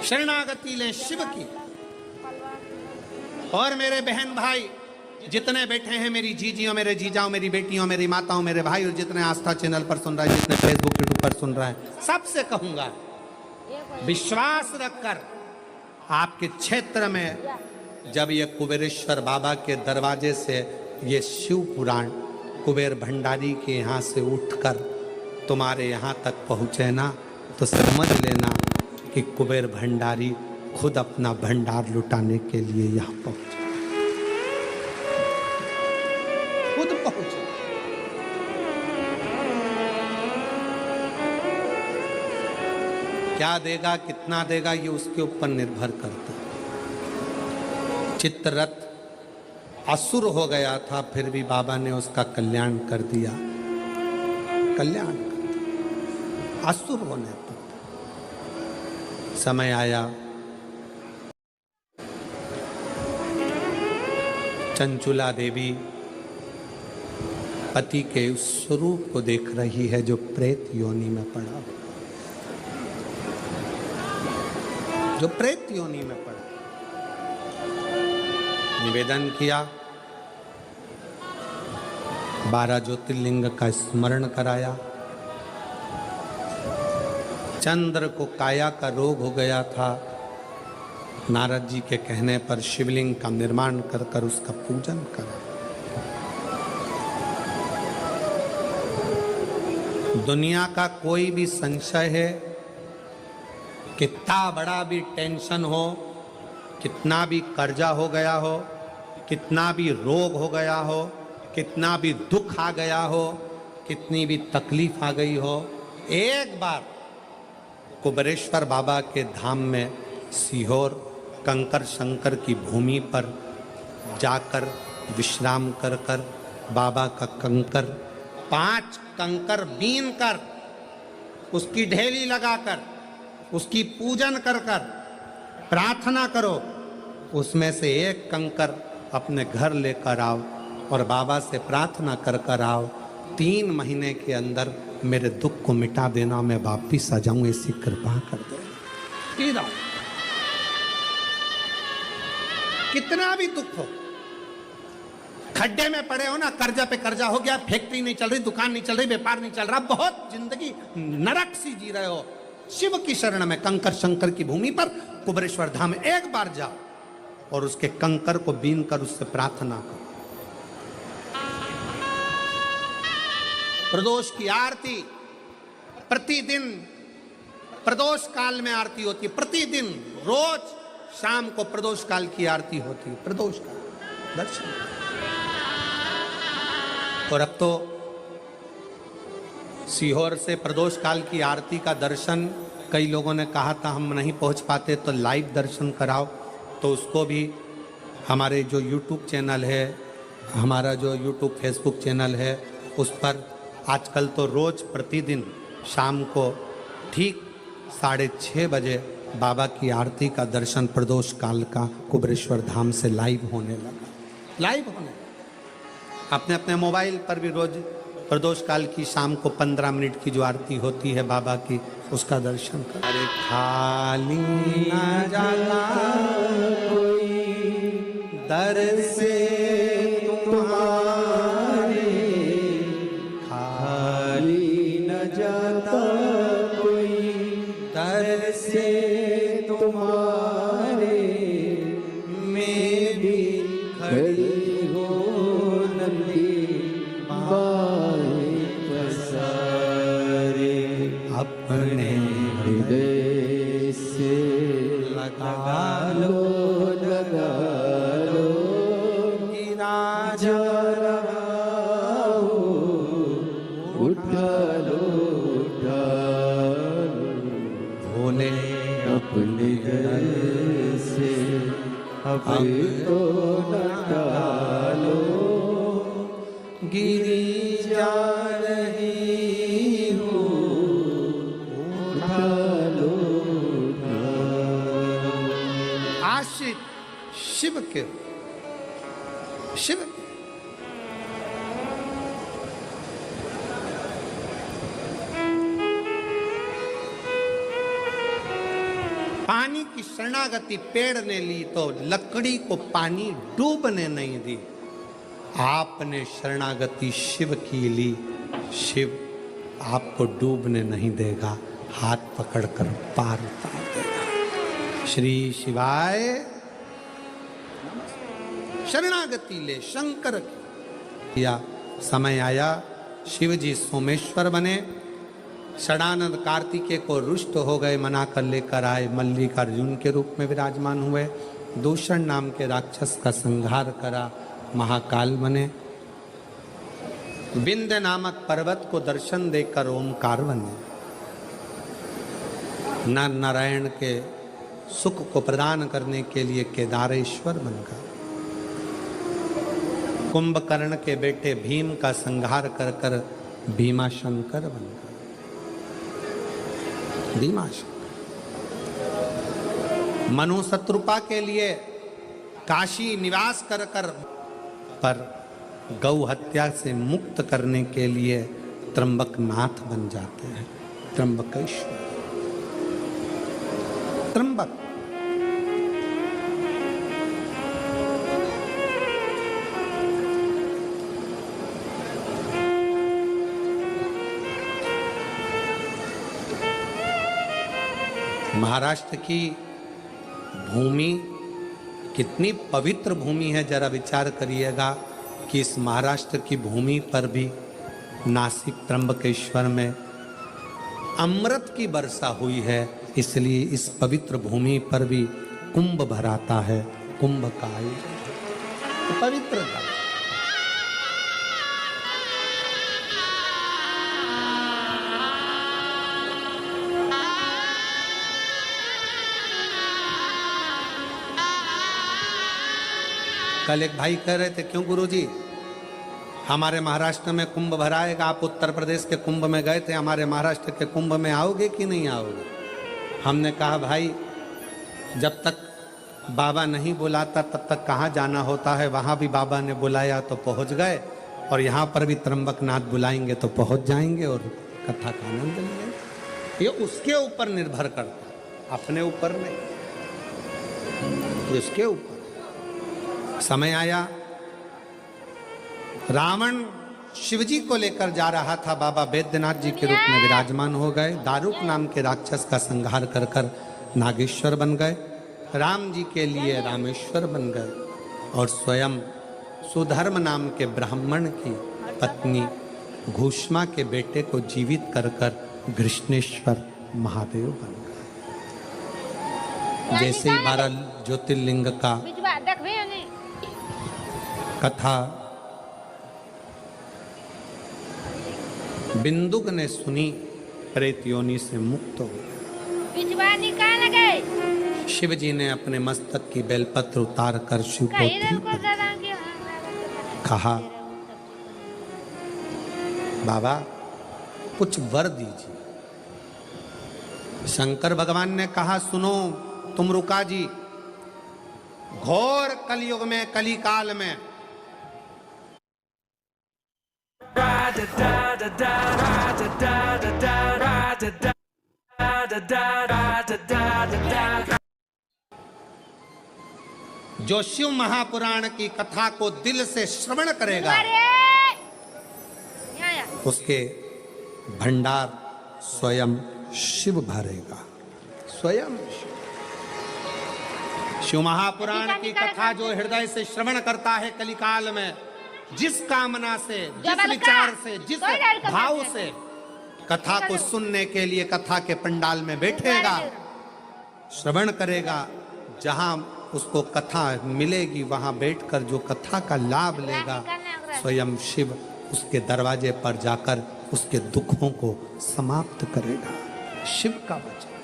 शरणागति लें शिव की। और मेरे बहन भाई जितने बैठे हैं, मेरी जीजियों, मेरे जीजाओं, मेरी बेटियों, मेरी माताओं, मेरे भाई, और जितने आस्था चैनल पर सुन रहे हैं, जितने फेसबुक यूट्यूब पर सुन रहे हैं, सबसे कहूंगा विश्वास रखकर आपके क्षेत्र में जब ये कुबेरेश्वर बाबा के दरवाजे से ये शिव पुराण कुबेर भंडारी के यहाँ से उठकर तुम्हारे यहाँ तक पहुँचे ना, तो समझ लेना कि कुबेर भंडारी खुद अपना भंडार लुटाने के लिए यहाँ पहुँचे, खुद पहुँचे। क्या देगा, कितना देगा, ये उसके ऊपर निर्भर करता है। चित्ररथ असुर हो गया था, फिर भी बाबा ने उसका कल्याण कर दिया, कल्याण कर दिया। असुर होने पर समय आया, चंचुला देवी पति के उस स्वरूप को देख रही है जो प्रेत योनि में पड़ा, जो प्रेत योनि में पड़ा। निवेदन किया, 12 ज्योतिर्लिंग का स्मरण कराया। चंद्र को काया का रोग हो गया था, नारद जी के कहने पर शिवलिंग का निर्माण कर कर उसका पूजन करा। दुनिया का कोई भी संशय है, कितना बड़ा भी टेंशन हो, कितना भी कर्जा हो गया हो, कितना भी रोग हो गया हो, कितना भी दुख आ गया हो, कितनी भी तकलीफ आ गई हो, एक बार कुबेरेश्वर बाबा के धाम में सीहोर कंकर शंकर की भूमि पर जाकर विश्राम कर कर बाबा का कंकर 5 कंकर बीन कर उसकी ढेली लगाकर उसकी पूजन कर कर प्रार्थना करो, उसमें से एक कंकर अपने घर लेकर आओ और बाबा से प्रार्थना कर कर आओ, 3 महीने के अंदर मेरे दुख को मिटा देना, मैं वापिस आ जाऊं, ऐसी कृपा कर दे। कितना भी दुख हो, खड्डे में पड़े हो ना, कर्जा पे कर्जा हो गया, फैक्ट्री नहीं चल रही, दुकान नहीं चल रही, व्यापार नहीं चल रहा, बहुत जिंदगी नरक सी जी रहे हो, शिव की शरण में कंकर शंकर की भूमि पर कुबेरेश्वर धाम एक बार जाओ और उसके कंकर को बीन कर उससे प्रार्थना करो। प्रदोष की आरती प्रतिदिन, प्रदोष काल में आरती होती है, प्रतिदिन रोज शाम को प्रदोष काल की आरती होती है, प्रदोष काल दर्शन। और अब तो सीहोर से प्रदोष काल की आरती का दर्शन कई लोगों ने कहा था हम नहीं पहुंच पाते तो लाइव दर्शन कराओ, तो उसको भी हमारे जो यूट्यूब चैनल है, हमारा जो यूट्यूब फेसबुक चैनल है, उस पर आजकल तो रोज प्रतिदिन शाम को ठीक 6:30 बजे बाबा की आरती का दर्शन प्रदोष काल का कुबेरेश्वर धाम से लाइव होने लगा, लाइव होने। अपने अपने मोबाइल पर भी रोज प्रदोष काल की शाम को 15 मिनट की जो आरती होती है बाबा की, उसका दर्शन कर। अरे खाली न जाता कोई दर से तुम्हारे, खाली न जाता कोई दर से तुम्हारे, मैं भी खड़ी हो नंदी बाई पसारे, अपने हृदय से लगा लो, लगा लो, राजा रहो, उठा लो, उठा लो, भोले अपने घर से अब तो लगा लो, गिरी जा रही हूँ, उठा लो, उठा लो। आशिक शिव के, शिव पानी की शरणागति पेड़ ने ली तो लकड़ी को पानी डूबने नहीं दी। आपने शरणागति शिव की ली, शिव आपको डूबने नहीं देगा, हाथ पकड़कर पार उतार देगा। श्री शिवाय शरणागति ले शंकर की। या समय आया शिव जी सोमेश्वर बने, षडानंद कार्तिकेय को रुष्ट हो गए, मना कर लेकर आए, मल्लिकार्जुन के रूप में विराजमान हुए, दूषण नाम के राक्षस का संहार करा, महाकाल बने, विंध्य नामक पर्वत को दर्शन देकर ओमकार बने, नर नारायण के सुख को प्रदान करने के लिए केदारेश्वर बनकर, कुंभकर्ण के बेटे भीम का संहार कर कर भीमाशंकर बनकर, मनु शत्रुपा के लिए काशी निवास कर कर, पर गौ हत्या से मुक्त करने के लिए त्र्यंबकनाथ बन जाते हैं, त्र्यंबकेश्वर, त्र्यंबक। महाराष्ट्र की भूमि कितनी पवित्र भूमि है, जरा विचार करिएगा कि इस महाराष्ट्र की भूमि पर भी नासिक त्र्यंबकेश्वर में अमृत की वर्षा हुई है, इसलिए इस पवित्र भूमि पर भी कुंभ भराता है, कुंभ का आयोजन पवित्र था। कल एक भाई कह रहे थे, क्यों गुरुजी हमारे महाराष्ट्र में कुंभ भराएगा, आप उत्तर प्रदेश के कुंभ में गए थे, हमारे महाराष्ट्र के कुंभ में आओगे कि नहीं आओगे? हमने कहा भाई जब तक बाबा नहीं बुलाता तब तक कहाँ जाना होता है, वहाँ भी बाबा ने बुलाया तो पहुँच गए, और यहाँ पर भी त्र्यंबकनाथ बुलाएंगे तो पहुँच जाएंगे और कथा का आनंद लेंगे। ये उसके ऊपर निर्भर करता है, अपने ऊपर नहीं, उसके ऊपर। समय आया, रावण शिवजी को लेकर जा रहा था, बाबा बैद्यनाथ जी के रूप में विराजमान हो गए, दारुक नाम के राक्षस का संहार कर कर नागेश्वर बन गए, राम जी के लिए रामेश्वर बन गए, और स्वयं सुधर्म नाम के ब्राह्मण की पत्नी घूष्मा के बेटे को जीवित कर कर घृष्णेश्वर महादेव बन गए। जैसे ही 12 ज्योतिर्लिंग का कथा बिंदुक ने सुनी, प्रेत योनि से मुक्त हो गए। शिव जी ने अपने मस्तक की बेलपत्र उतार कर शिव को कहा, बाबा कुछ वर दीजिए। शंकर भगवान ने कहा, सुनो तुम रुका जी, घोर कलयुग में, कली काल में जो शिव महापुराण की कथा को दिल से श्रवण करेगा, उसके भंडार स्वयं शिव भरेगा, स्वयं शिव महापुराण की कथा जो हृदय से श्रवण करता है कलिकाल में, जिस कामना से, जिस विचार से, जिस भाव से कथा को सुनने के लिए कथा के पंडाल में बैठेगा, श्रवण करेगा, जहां उसको कथा मिलेगी वहां बैठकर जो कथा का लाभ लेगा, स्वयं शिव उसके दरवाजे पर जाकर उसके दुखों को समाप्त करेगा। शिव का वचन।